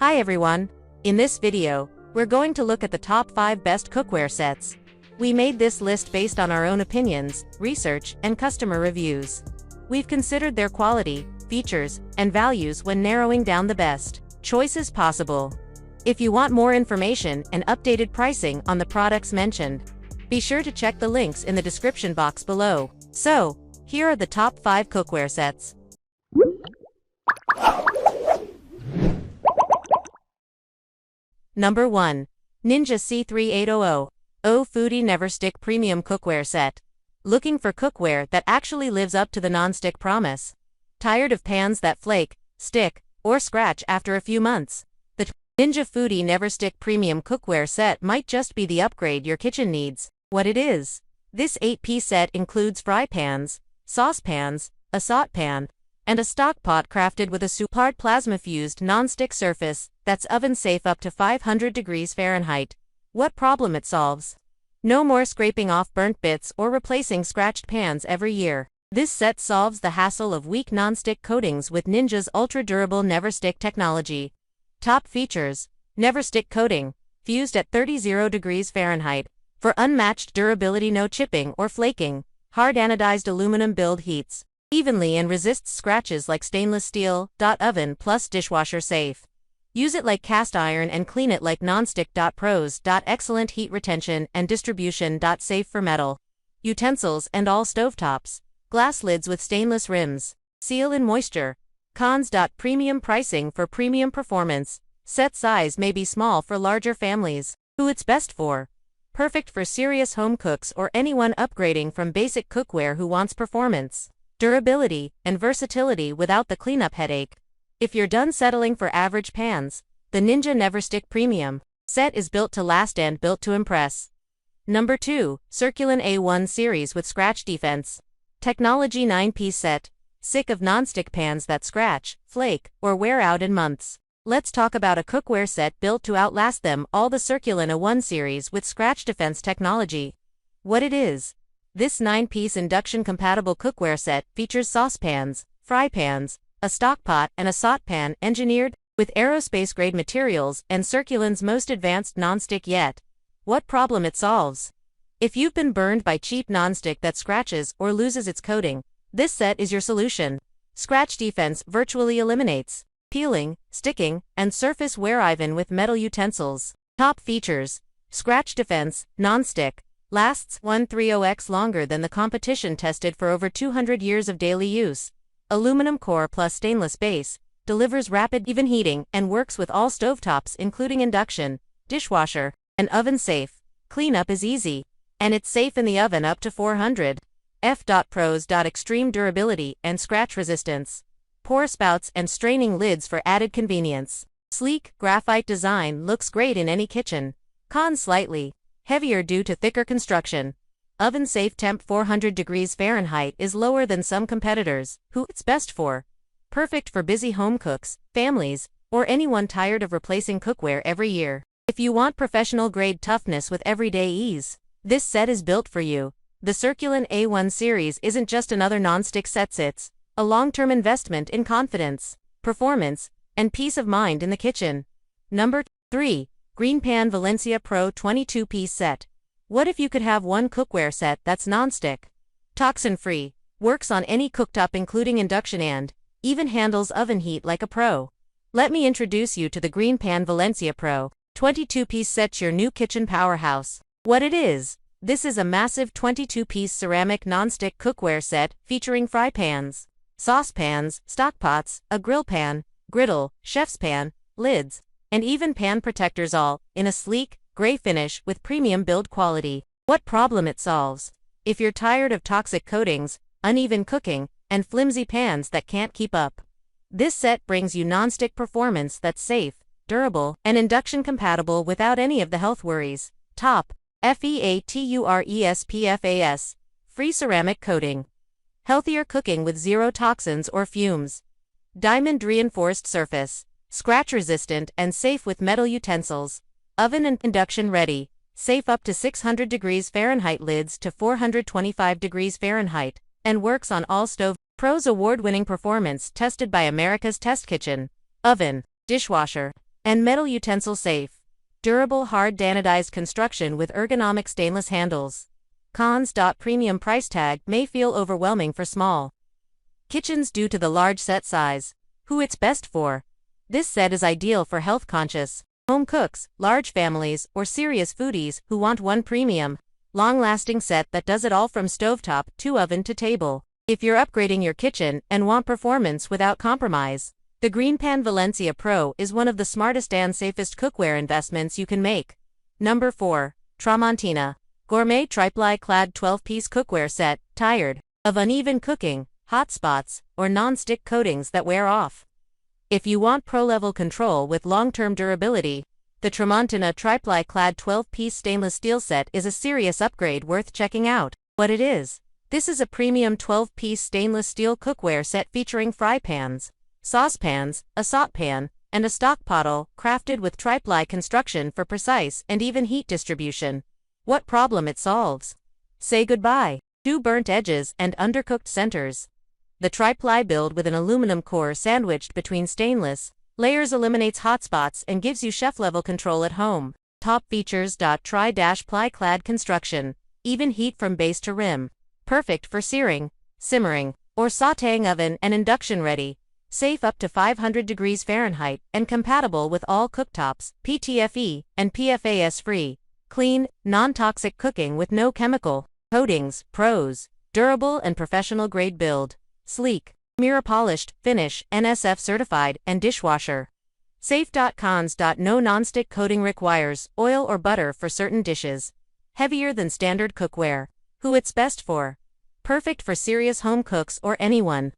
Hi everyone! In this video, we're going to look at the top 5 best cookware sets. We made this list based on our own opinions, research, and customer reviews. We've considered their quality, features, and values when narrowing down the best choices possible. If you want more information and updated pricing on the products mentioned, be sure to check the links in the description box below. So, here are the top 5 cookware sets. Number 1. Ninja C3800 Foodi NeverStick Premium Cookware Set. Looking for cookware that actually lives up to the non-stick promise? Tired of pans that flake, stick, or scratch after a few months? The Ninja Foodi NeverStick Premium Cookware Set might just be the upgrade your kitchen needs. What it is? This 8-piece set includes fry pans, saucepans, a sautepan, and a stock pot crafted with a super plasma-fused non-stick surface that's oven-safe up to 500 degrees Fahrenheit. What problem it solves? No more scraping off burnt bits or replacing scratched pans every year. This set solves the hassle of weak non-stick coatings with Ninja's ultra-durable NeverStick technology. Top features: NeverStick coating, fused at 30 degrees Fahrenheit, for unmatched durability, no chipping or flaking. Hard anodized aluminum build heats evenly and resists scratches like stainless steel. Oven plus dishwasher safe. Use it like cast iron and clean it like nonstick. Pros. Excellent heat retention and distribution. Safe for metal utensils and all stovetops. Glass lids with stainless rims. Seal in moisture. Cons. Premium pricing for premium performance. Set size may be small for larger families. Who it's best for? Perfect for serious home cooks or anyone upgrading from basic cookware who wants performance, durability, and versatility without the cleanup headache. If you're done settling for average pans, the Ninja NeverStick Premium set is built to last and built to impress. Number 2. Circulon A1 Series with ScratchDefense Technology 9-piece set. Sick of nonstick pans that scratch, flake, or wear out in months? Let's talk about a cookware set built to outlast them all. The Circulon A1 Series with ScratchDefense technology. What it is? This 9-piece induction-compatible cookware set features saucepans, fry pans, a stock pot, and a sautepan engineered with aerospace-grade materials and Circulon's most advanced nonstick yet. What problem it solves? If you've been burned by cheap nonstick that scratches or loses its coating, this set is your solution. ScratchDefense virtually eliminates peeling, sticking, and surface wear even with metal utensils. Top features: ScratchDefense non-stick. Lasts 130x longer than the competition, tested for over 200 years of daily use. Aluminum core plus stainless base, delivers rapid, even heating, and works with all stovetops including induction, dishwasher, and oven safe. Cleanup is easy, and it's safe in the oven up to 400 F. Pros. Extreme durability and scratch resistance. Pour spouts and straining lids for added convenience. Sleek, graphite design looks great in any kitchen. Cons: slightly heavier due to thicker construction. Oven safe. Temp 400 degrees Fahrenheit is lower than some competitors. Who it's best for? Perfect for busy home cooks, families, or anyone tired of replacing cookware every year. If you want professional grade toughness with everyday ease, this set is built for you. The Circulon A1 Series isn't just another nonstick set, it's a long-term investment in confidence, performance, and peace of mind in the kitchen. Number 3. GreenPan Valencia Pro 22-piece set. What if you could have one cookware set that's nonstick, toxin-free, works on any cooktop including induction, and even handles oven heat like a pro? Let me introduce you to the GreenPan Valencia Pro 22-piece set, your new kitchen powerhouse. What it is? This is a massive 22-piece ceramic nonstick cookware set featuring fry pans, saucepans, stockpots, a grill pan, griddle, chef's pan, lids, and even pan protectors, all in a sleek, gray finish with premium build quality. What problem it solves? If you're tired of toxic coatings, uneven cooking, and flimsy pans that can't keep up, this set brings you nonstick performance that's safe, durable, and induction compatible without any of the health worries. Top: FEATURESPFAS. Free ceramic coating. Healthier cooking with zero toxins or fumes. Diamond reinforced surface. Scratch resistant and safe with metal utensils. Oven and induction ready. Safe up to 600 degrees Fahrenheit. Lids to 425 degrees Fahrenheit. And works on all stove. Pros. Award-winning performance tested by America's Test Kitchen. Oven, dishwasher, and metal utensil safe. Durable hard anodized construction with ergonomic stainless handles. Cons. Premium price tag may feel overwhelming for small kitchens due to the large set size. Who it's best for? This set is ideal for health-conscious home cooks, large families, or serious foodies who want one premium, long-lasting set that does it all from stovetop to oven to table. If you're upgrading your kitchen and want performance without compromise, the GreenPan Valencia Pro is one of the smartest and safest cookware investments you can make. Number 4. Tramontina Gourmet Tri-Ply Clad 12-piece cookware set. Tired of uneven cooking, hot spots, or non-stick coatings that wear off? If you want pro-level control with long-term durability, the Tramontina Tri-Ply Clad 12-piece stainless steel set is a serious upgrade worth checking out. What it is? This is a premium 12-piece stainless steel cookware set featuring fry pans, saucepans, a sautepan, and a stock pottle, crafted with Tri-Ply construction for precise and even heat distribution. What problem it solves? Say goodbye to burnt edges and undercooked centers. The Tri-Ply build with an aluminum core sandwiched between stainless layers eliminates hotspots and gives you chef-level control at home. Top features. Tri-Ply Clad construction, even heat from base to rim. Perfect for searing, simmering, or sautéing oven and induction ready. Safe up to 500 degrees Fahrenheit and compatible with all cooktops, PTFE and PFAS free. Clean, non-toxic cooking with no chemical coatings. Pros: durable and professional grade build. Sleek, mirror polished, finish, NSF certified, and dishwasher safe. Cons. No non-stick coating requires oil or butter for certain dishes. Heavier than standard cookware. Who it's best for? Perfect for serious home cooks or anyone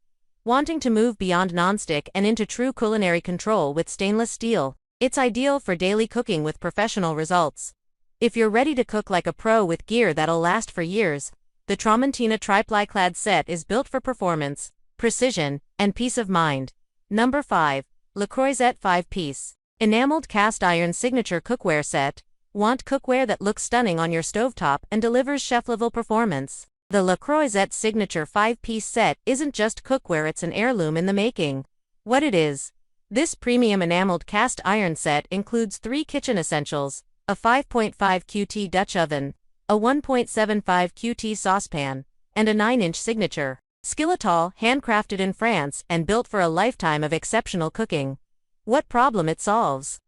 wanting to move beyond non-stick and into true culinary control with stainless steel. It's ideal for daily cooking with professional results. If you're ready to cook like a pro with gear that'll last for years, the Tramontina Tri-Ply Clad set is built for performance, precision, and peace of mind. Number 5. Lacroyette 5-piece Enameled Cast Iron Signature Cookware Set. Want cookware that looks stunning on your stovetop and delivers chef-level performance? The Lacroyette Signature 5-piece set isn't just cookware, it's an heirloom in the making. What it is? This premium enameled cast iron set includes 3 kitchen essentials: a 5.5 QT Dutch oven, a 1.75 QT saucepan, and a 9-inch signature skillet, handcrafted in France and built for a lifetime of exceptional cooking. What problem it solves?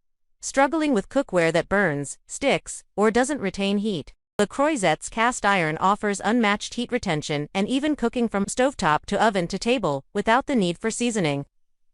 Struggling with cookware that burns, sticks, or doesn't retain heat? Lacroyette's cast iron offers unmatched heat retention and even cooking from stovetop to oven to table without the need for seasoning.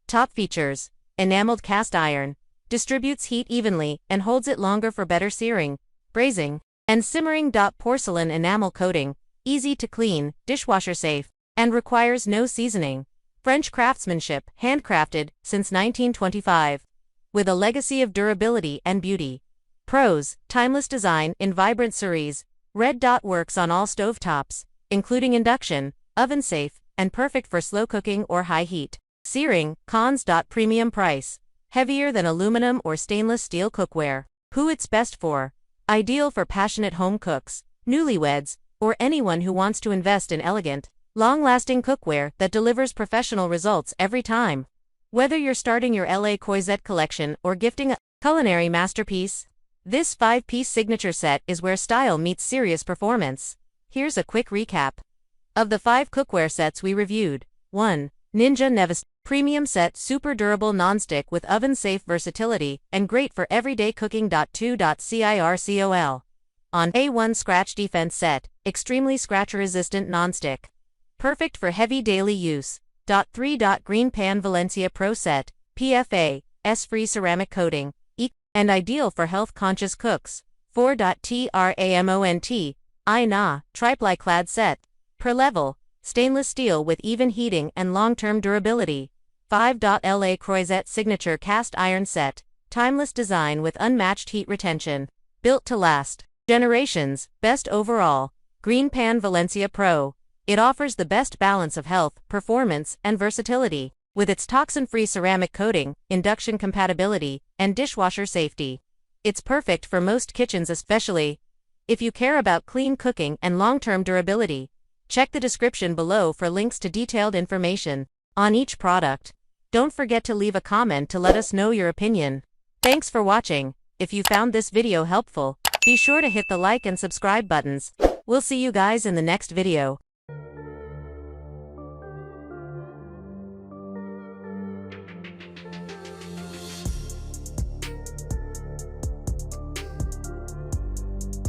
Top features: enameled cast iron distributes heat evenly and holds it longer for better searing, braising, and simmering. Porcelain enamel coating, easy to clean, dishwasher safe, and requires no seasoning. French craftsmanship, handcrafted since 1925. With a legacy of durability and beauty. Pros: timeless design in vibrant cerise, red. Works on all stovetops, including induction, oven safe, and perfect for slow cooking or high heat searing. Cons. Premium price. Heavier than aluminum or stainless steel cookware. Who it's best for? Ideal for passionate home cooks, newlyweds, or anyone who wants to invest in elegant, long-lasting cookware that delivers professional results every time. Whether you're starting your Lacroyette collection or gifting a culinary masterpiece, this 5-piece signature set is where style meets serious performance. Here's a quick recap of the 5 cookware sets we reviewed. 1. Ninja NeverStick Premium Set, super durable non-stick with oven-safe versatility and great for everyday cooking. 2. Circulon A1 ScratchDefense Set, extremely scratch-resistant non-stick, perfect for heavy daily use. 3. GreenPan Valencia Pro Set, PFAS-free ceramic coating, and ideal for health-conscious cooks. 4. Tramontina Tri-Ply Clad Set, per level, stainless steel with even heating and long-term durability. 5. Lacroyette Signature Cast Iron Set, timeless design with unmatched heat retention, built to last generations. Best overall, GreenPan Valencia Pro. It offers the best balance of health, performance, and versatility, with its toxin-free ceramic coating, induction compatibility, and dishwasher safety. It's perfect for most kitchens, especially if you care about clean cooking and long-term durability. Check the description below for links to detailed information on each product. Don't forget to leave a comment to let us know your opinion. Thanks for watching. If you found this video helpful, be sure to hit the like and subscribe buttons. We'll see you guys in the next video.